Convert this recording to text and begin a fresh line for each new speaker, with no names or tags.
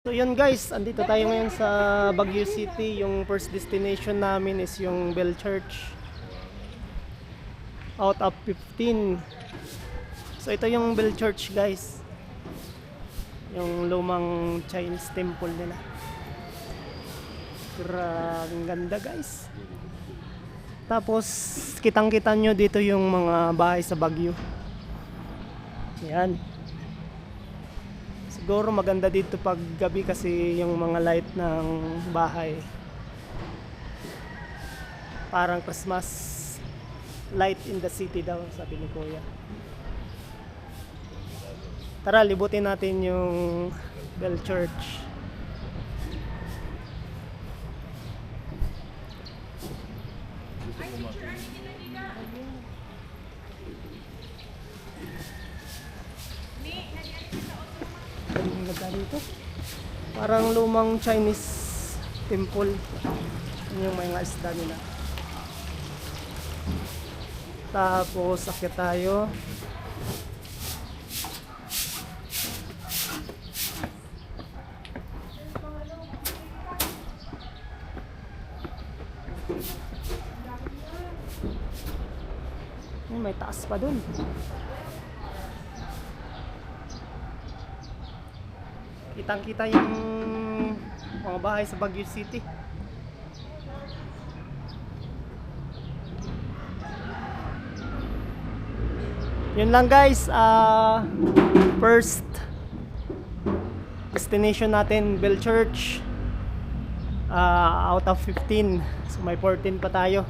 So yun guys, andito tayo ngayon sa Baguio City. Yung first destination namin is yung Bell Church. Out of 15. So ito yung Bell Church guys. Yung lumang Chinese temple nila. Grabe ganda guys. Tapos kitang-kita nyo dito yung mga bahay sa Baguio. Yan. Siguro maganda dito pag gabi kasi yung mga light ng bahay parang Christmas light in the city daw, sabi ni Kuya. Tara, libutin natin yung Bell Church. Ang ganda dito. Parang lumang Chinese temple. Yun yung mga isda nila. Tapos akyat tayo. May taas pa dun. Kitang-kita yung mga bahay sa Baguio City. Yun lang guys, first destination natin Bell Church, out of 15. So may 14 pa tayo.